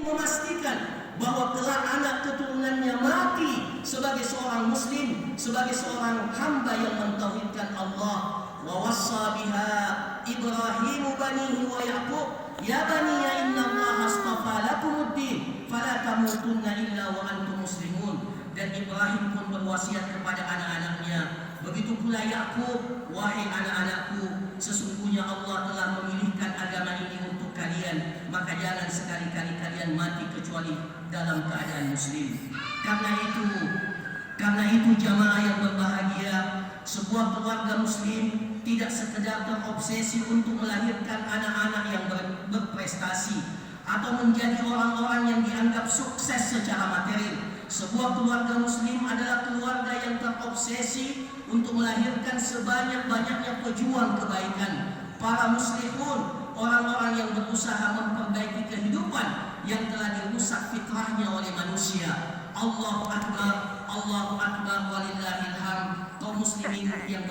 memastikan bahwa kelak anak keturunannya mati sebagai seorang muslim, sebagai seorang hamba yang mentauhidkan Allah. Wa wassa biha Ibrahim banihi wa Yaqub ya bani inna Allah astafa lakumuddin fala tamutunna illa wa antum muslimun. Dan Ibrahim pun berwasiat kepada anak-anaknya, begitu pula Yakub, wahai anak-anakku, sesungguhnya Allah telah memilihkan agama ini untuk kalian, maka jangan sekali-kali kalian mati kecuali dalam keadaan muslim. Karena itu jamaah yang berbahagia, sebuah keluarga muslim tidak sekedar terobsesi untuk melahirkan anak-anak yang berprestasi atau menjadi orang-orang yang dianggap sukses secara materi. Sebuah keluarga muslim adalah keluarga yang terobsesi untuk melahirkan sebanyak-banyaknya pejuang kebaikan, para muslihun, orang-orang yang berusaha memperbaiki kehidupan yang telah dirusak fitrahnya oleh manusia. Allahu Akbar, Allahu Akbar, walillahil hamd. Kaum muslimin yang